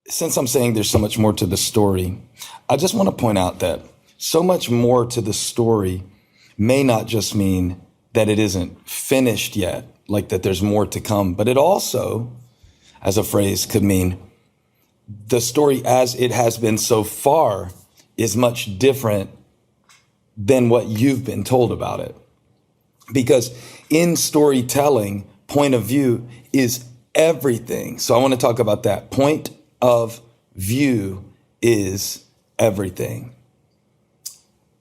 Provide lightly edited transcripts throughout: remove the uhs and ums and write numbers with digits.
since I'm saying there's so much more to the story, I just want to point out that so much more to the story may not just mean that it isn't finished yet, like that there's more to come, but it also, as a phrase, could mean the story as it has been so far is much different than what you've been told about it. Because in storytelling, point of view is everything. So I want to talk about that. Point of view is everything.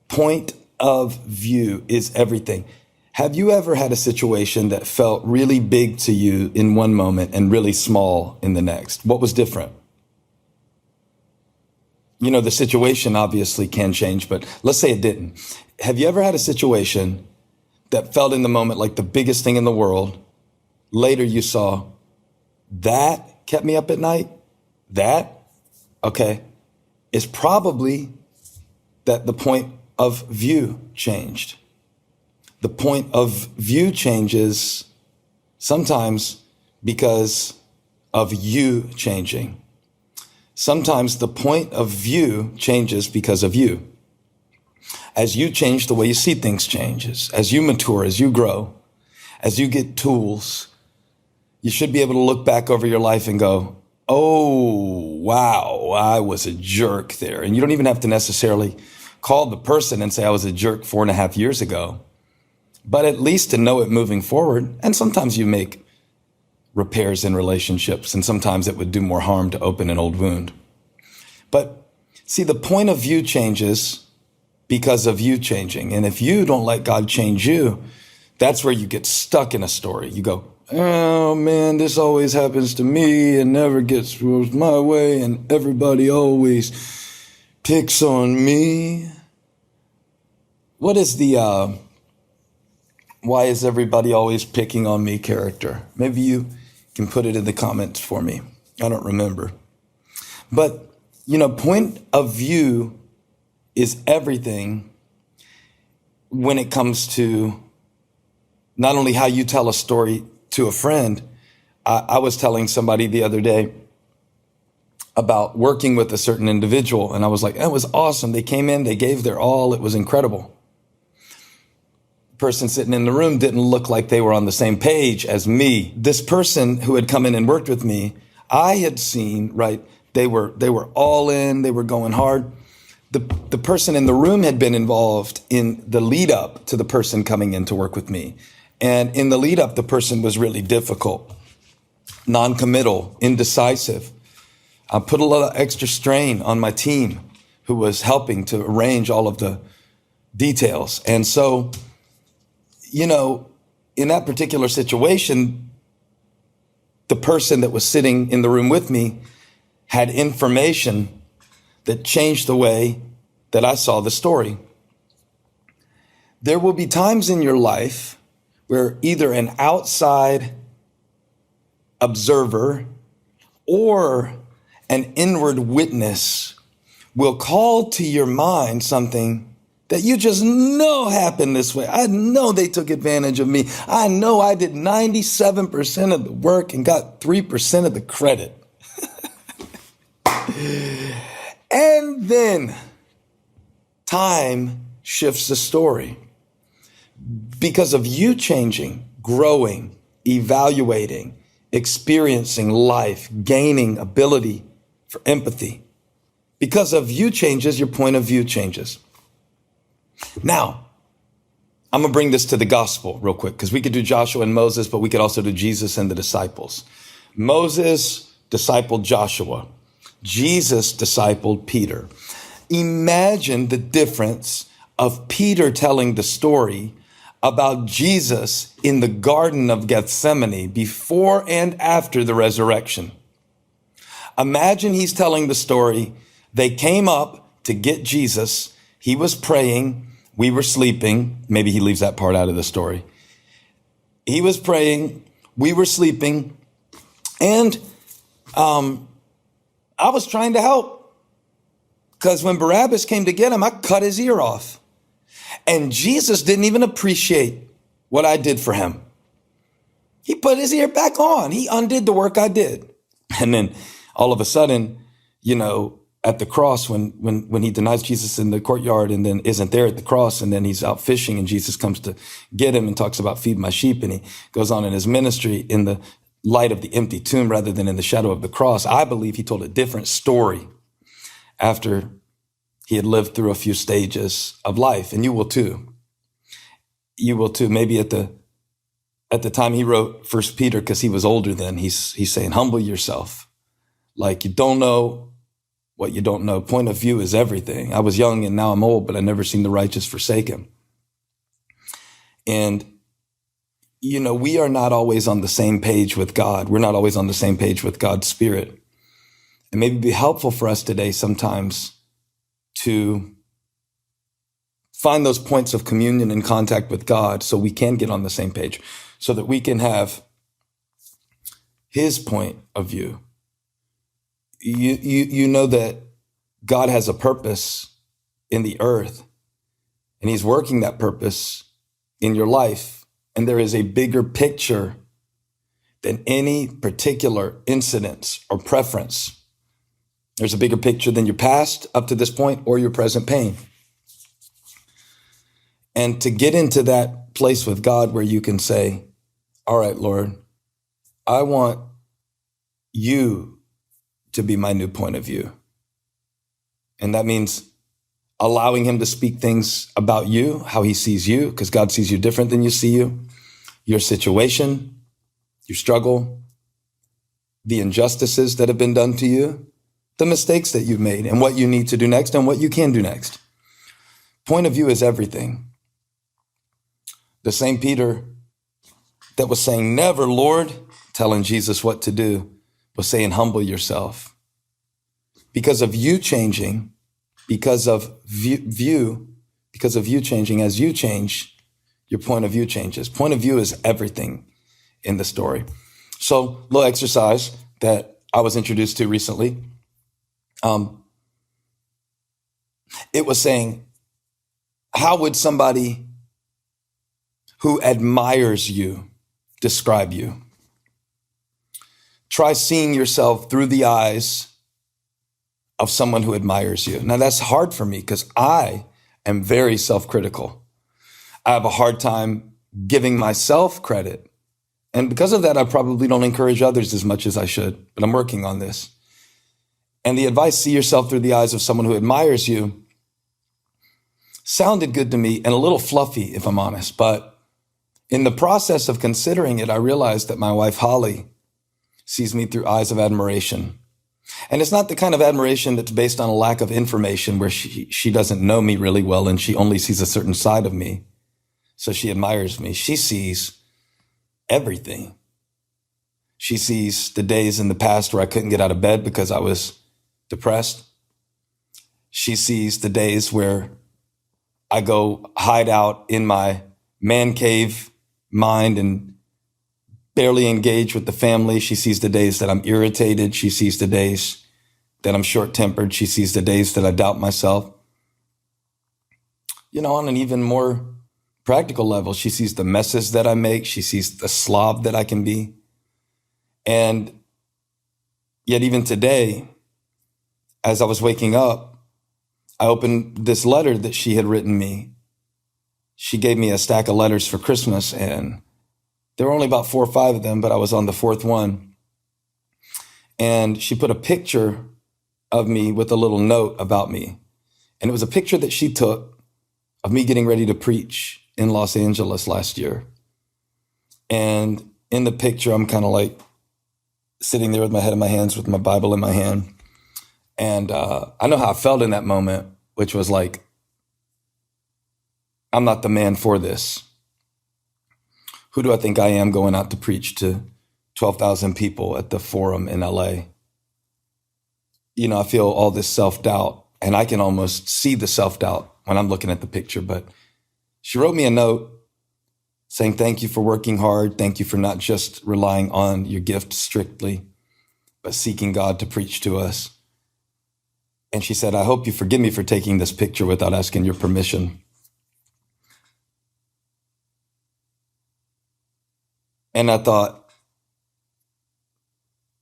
Point of view is everything. Have you ever had a situation that felt really big to you in one moment and really small in the next? What was different? You know, the situation obviously can change, but let's say it didn't. Have you ever had a situation that felt in the moment like the biggest thing in the world? Later you saw, that kept me up at night? That? Okay. It's probably that the point of view changed. The point of view changes sometimes because of you changing. Sometimes the point of view changes because of you. As you change, the way you see things changes. As you mature, as you grow, as you get tools, you should be able to look back over your life and go, oh, wow, I was a jerk there. And you don't even have to necessarily call the person and say I was a jerk 4.5 years ago, but at least to know it moving forward. And sometimes you make repairs in relationships, and sometimes it would do more harm to open an old wound. But see, the point of view changes because of you changing. And if you don't let God change you, that's where you get stuck in a story. You go, oh man, this always happens to me and never gets my way, and everybody always picks on me. What is the why is everybody always picking on me character? Maybe you can put it in the comments for me. I don't remember. But, you know, point of view is everything when it comes to not only how you tell a story to a friend. I was telling somebody the other day about working with a certain individual, and I was like, that was awesome. They came in, they gave their all. It was incredible. Person sitting in the room didn't look like they were on the same page as me. This person who had come in and worked with me, I had seen, right, they were all in, they were going hard. The person in the room had been involved in the lead up to the person coming in to work with me. And in the lead up, the person was really difficult, non-committal, indecisive. I put a lot of extra strain on my team who was helping to arrange all of the details. And so, you know, in that particular situation, the person that was sitting in the room with me had information that changed the way that I saw the story. There will be times in your life where either an outside observer or an inward witness will call to your mind something that you just know happened this way. I know they took advantage of me. I know I did 97% of the work and got 3% of the credit. And then time shifts the story because of you changing, growing, evaluating, experiencing life, gaining ability for empathy. Because of you changes, your point of view changes. Now, I'm going to bring this to the gospel real quick, because we could do Joshua and Moses, but we could also do Jesus and the disciples. Moses discipled Joshua. Jesus discipled Peter. Imagine the difference of Peter telling the story about Jesus in the Garden of Gethsemane before and after the resurrection. Imagine he's telling the story. They came up to get Jesus. He was praying. We were sleeping. Maybe he leaves that part out of the story. He was praying. We were sleeping. And I was trying to help, because when Barabbas came to get him, I cut his ear off. And Jesus didn't even appreciate what I did for him. He put his ear back on. He undid the work I did. And then all of a sudden, at the cross when he denies Jesus in the courtyard and then isn't there at the cross, and then he's out fishing and Jesus comes to get him and talks about feed my sheep, and he goes on in his ministry in the light of the empty tomb rather than in the shadow of the cross. I believe he told a different story after he had lived through a few stages of life, and you will too. You will too. Maybe at the time he wrote First Peter, because he was older then, he's saying, humble yourself. Like, you don't know what you don't know. Point of view is everything. I was young and now I'm old, but I never seen the righteous forsaken. And, we are not always on the same page with God. We're not always on the same page with God's Spirit. And maybe it'd be helpful for us today sometimes to find those points of communion and contact with God so we can get on the same page, so that we can have his point of view. You know that God has a purpose in the earth, and he's working that purpose in your life. And there is a bigger picture than any particular incident or preference. There's a bigger picture than your past up to this point or your present pain. And to get into that place with God where you can say, all right, Lord, I want you to be my new point of view. And that means allowing him to speak things about you, how he sees you, because God sees you different than you see you, your situation, your struggle, the injustices that have been done to you, the mistakes that you've made, and what you need to do next and what you can do next. Point of view is everything. The same Peter that was saying, never, Lord, telling Jesus what to do, was saying, humble yourself. Because of you changing, because of you changing, as you change, your point of view changes. Point of view is everything in the story. So, little exercise that I was introduced to recently. It was saying, how would somebody who admires you describe you? Try seeing yourself through the eyes of someone who admires you. Now, that's hard for me because I am very self-critical. I have a hard time giving myself credit. And because of that, I probably don't encourage others as much as I should, but I'm working on this. And the advice, see yourself through the eyes of someone who admires you, sounded good to me and a little fluffy, if I'm honest. But in the process of considering it, I realized that my wife, Holly, sees me through eyes of admiration. And it's not the kind of admiration that's based on a lack of information where she doesn't know me really well and she only sees a certain side of me. So she admires me. She sees everything. She sees the days in the past where I couldn't get out of bed because I was depressed. She sees the days where I go hide out in my man cave mind and barely engage with the family. She sees the days that I'm irritated. She sees the days that I'm short-tempered. She sees the days that I doubt myself. On an even more practical level, she sees the messes that I make. She sees the slob that I can be. And yet even today, as I was waking up, I opened this letter that she had written me. She gave me a stack of letters for Christmas, and there were only about 4 or 5 of them, but I was on the 4th one. And she put a picture of me with a little note about me. And it was a picture that she took of me getting ready to preach in Los Angeles last year. And in the picture, I'm kind of like sitting there with my head in my hands with my Bible in my hand. And I know how I felt in that moment, which was like, I'm not the man for this. Who do I think I am going out to preach to 12,000 people at the Forum in LA? I feel all this self-doubt, and I can almost see the self-doubt when I'm looking at the picture. But she wrote me a note saying, thank you for working hard. Thank you for not just relying on your gift strictly, but seeking God to preach to us. And she said, I hope you forgive me for taking this picture without asking your permission. And I thought,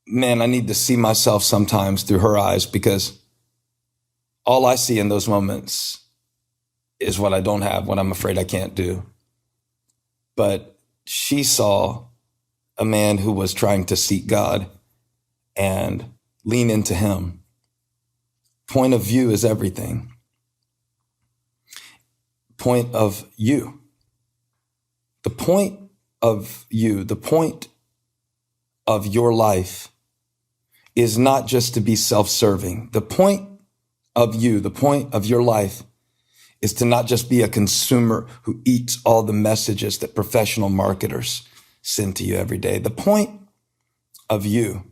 man, I need to see myself sometimes through her eyes, because all I see in those moments is what I don't have, what I'm afraid I can't do. But she saw a man who was trying to seek God and lean into him. Point of view is everything. Point of you. The point of you, the point of your life is not just to be self-serving. The point of you, the point of your life is to not just be a consumer who eats all the messages that professional marketers send to you every day. The point of you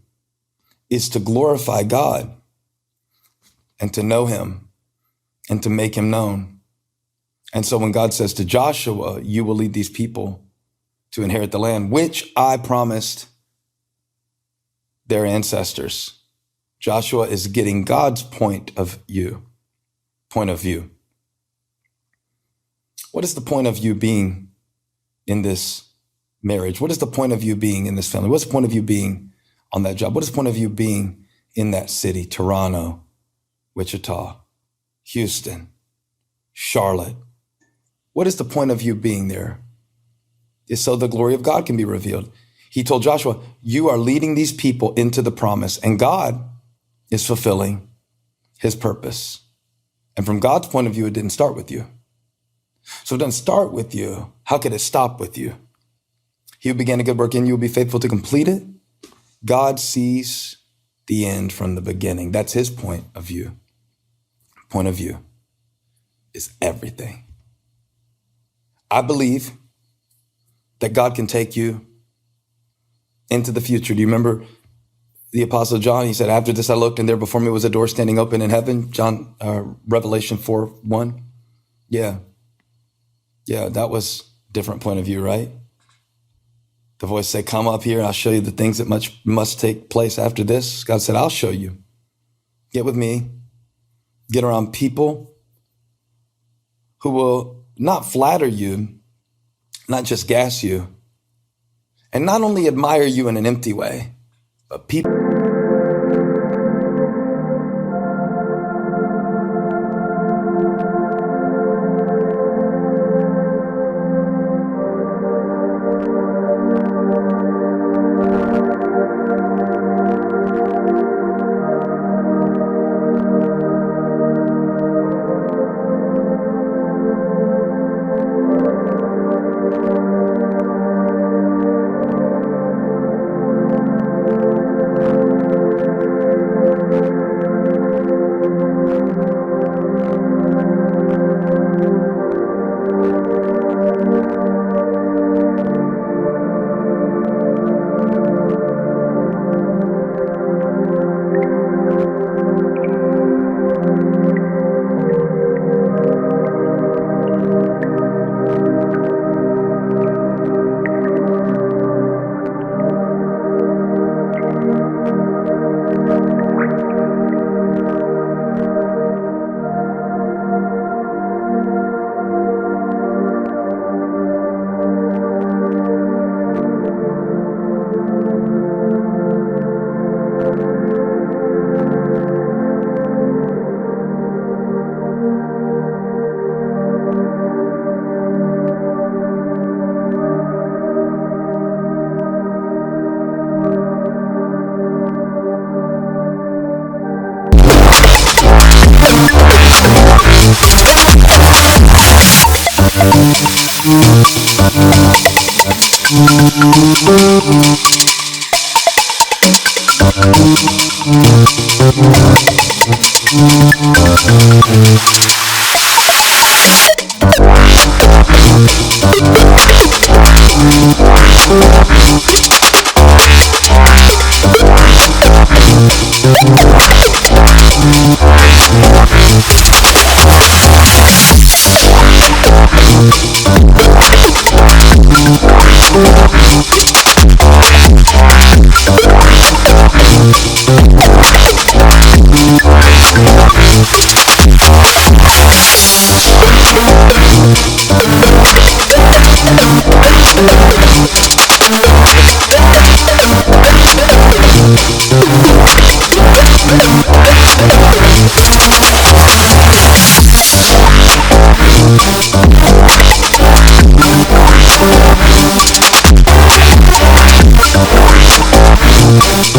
is to glorify God and to know him and to make him known. And so when God says to Joshua, you will lead these people to inherit the land, which I promised their ancestors, Joshua is getting God's point of view. What is the point of you being in this marriage? What is the point of you being in this family? What's the point of you being on that job? What is the point of you being in that city, Toronto, Wichita, Houston, Charlotte? What is the point of you being there? It's so the glory of God can be revealed. He told Joshua, you are leading these people into the promise, and God is fulfilling his purpose. And from God's point of view, it didn't start with you. So it doesn't start with you. How could it stop with you? He who began a good work in you will be faithful to complete it. God sees the end from the beginning. That's his point of view. Point of view is everything. I believe that God can take you into the future. Do you remember the Apostle John? He said, after this I looked, and there before me was a door standing open in heaven. Revelation 4:1. Yeah, that was a different point of view, right? The voice said, come up here, I'll show you the things that must take place after this. God said, I'll show you. Get with me. Get around people who will not flatter you, not just gas you, and not only admire you in an empty way, but people. Bye.